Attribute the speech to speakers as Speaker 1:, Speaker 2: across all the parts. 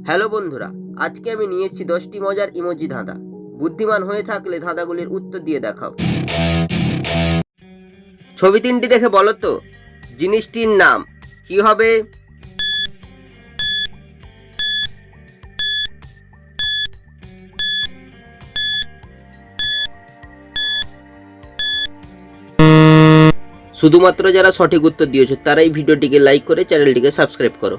Speaker 1: Hello বন্ধুরা, আজকে আমি নিয়ে এসেছি 10টি মজার ইমোজি ধাঁধা। বুদ্ধিমান হয়ে থাকলে ধাঁধাগুলির উত্তর দিয়ে দেখাও। ছবি তিনটি দেখে বলো তো জিনিসটির নাম কি হবে? শুধুমাত্র যারা সঠিক উত্তর দিয়েছো তারাই ভিডিওটিকে লাইক করে চ্যানেলটিকে সাবস্ক্রাইব করো।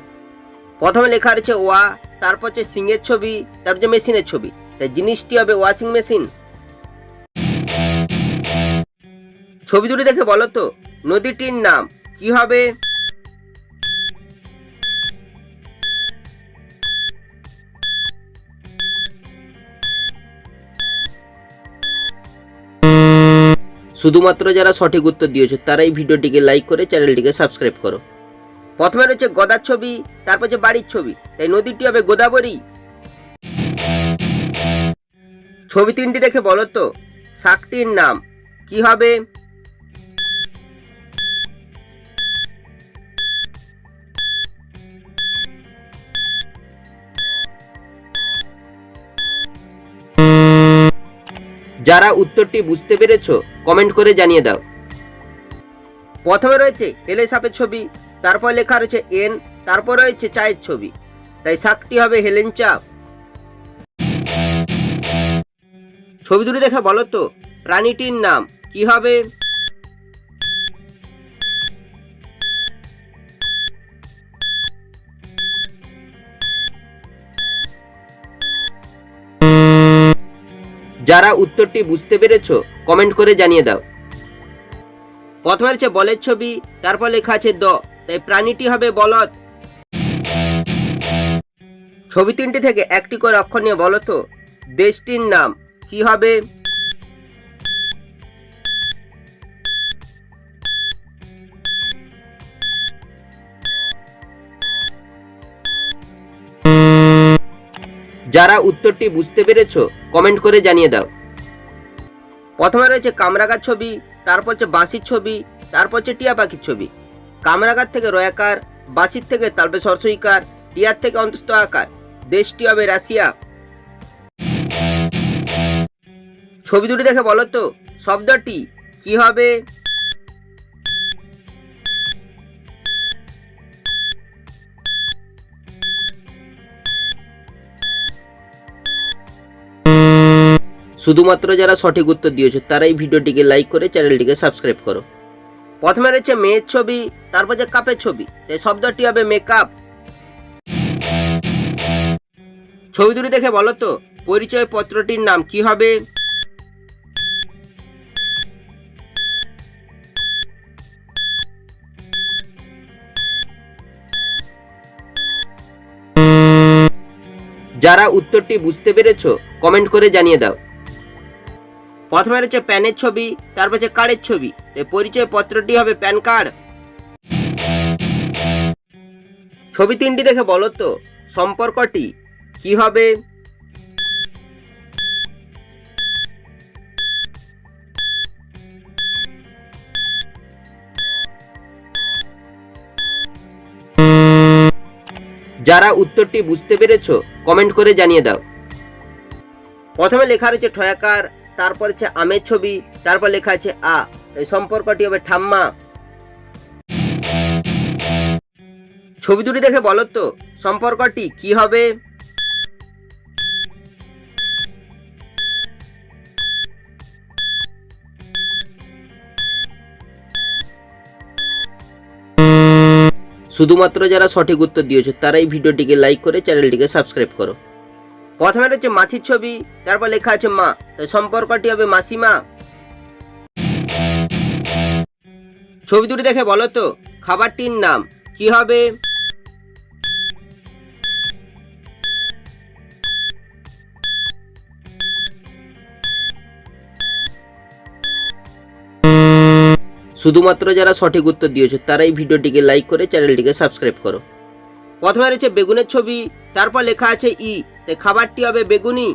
Speaker 1: প্রথমে লেখা রয়েছে ওয়া, তারপর হচ্ছে সিংয়ের ছবি, তারপর হচ্ছে মেশিনের ছবি, তাই জিনিসটি হবে ওয়াশিং মেশিন। ছবি দুটি দেখে বলো তো নদীটির নাম কি হবে? শুধুমাত্র যারা সঠিক উত্তর দিয়েছো তারাই ভিডিওটিকে লাইক করে চ্যানেলটিকে সাবস্ক্রাইব করো। প্রথমে রয়েছে গদার ছবি, তারপর হচ্ছে বাড়ির ছবি, তাই নদীটি হবে গোদাবরী। ছবি তিনটি দেখে বলো তো শাকটির নাম কি হবে? যারা উত্তরটি বুঝতে পেরেছো কমেন্ট করে জানিয়ে দাও। প্রথমে রয়েছে হেলে সাপের ছবি, তারপর লেখা রয়েছে এন, তারপর রয়েছে চায়ের ছবি, তাই শাকটি হবে হেলেন চা। ছবি দুটি দেখে বলো তো প্রাণীটির নাম কি হবে? যারা উত্তরটি বুঝতে পেরেছো কমেন্ট করে জানিয়ে দাও। প্রথমে রয়েছে বলের ছবি, তারপর লেখা আছে দ, তাই প্রাণীটি হবে বলদ। ছবি তিনটি থেকে একটি করে অক্ষর নিয়ে বলো তো দেশটির নাম কি হবে? যারা উত্তরটি বুঝতে পেরেছো কমেন্ট করে জানিয়ে দাও। প্রথমে রয়েছে কামরাগার ছবি, তারপর হচ্ছে বাঁশির ছবি, তারপর হচ্ছে টিয়া পাখির ছবি। কামরাগার থেকে রয়াকার, বাঁশির থেকে তালবে সরসইকার, টিয়ার থেকে অন্তস্থ আকার, দেশটি হবে রাশিয়া। ছবি দুটি দেখে বলো তো শব্দটি কি হবে? শুধুমাত্র যারা সঠিক উত্তর দিয়েছো তারাই ভিডিওটিকে লাইক করে চ্যানেলটিকে সাবস্ক্রাইব করো। প্রথমে রয়েছে মেয়ের ছবি, তারপর যে কাপের ছবি, তাই শব্দটি হবে মেকআপ। ছবি দুটি দেখে বলো তো পরিচয় পত্রটির নাম কি হবে? যারা উত্তরটি বুঝতে পেরেছো কমেন্ট করে জানিয়ে দাও। প্রথমে রয়েছে প্যানের ছবি, তারপর হচ্ছে কার্ডের ছবি, তাই পরিচয় পত্রটি হবে প্যান কার্ড। ছবি তিনটি দেখে বলো তো সম্পর্কটি কি হবে? যারা উত্তরটি বুঝতে পেরেছো কমেন্ট করে জানিয়ে দাও। প্রথমে লেখা রয়েছে ঠয়াকার, তারপর হচ্ছে আমের ছবি, তারপর লেখা আছে আ, তাই সম্পর্কটি হবে ঠাম্মা। ছবি দুটি দেখে বলো তো সম্পর্কটি কি হবে? শুধুমাত্র যারা সঠিক উত্তর দিয়েছো তারাই ভিডিওটিকে লাইক করে চ্যানেলটিকে সাবস্ক্রাইব করো। প্রথমে রয়েছে মাছির ছবি, তারপর লেখা আছে মা, তাই সম্পর্কটি হবে মাসিমা। ছবি দুটি দেখে বলো তো খাবারটির নাম কি হবে? শুধুমাত্র যারা সঠিক উত্তর দিয়েছো তারাই ভিডিওটিকে লাইক করে চ্যানেলটিকে সাবস্ক্রাইব করো। প্রথমে রয়েছে বেগুনের ছবি, তারপর লেখা আছে ই, তাই খাবারটি হবে বেগুনি।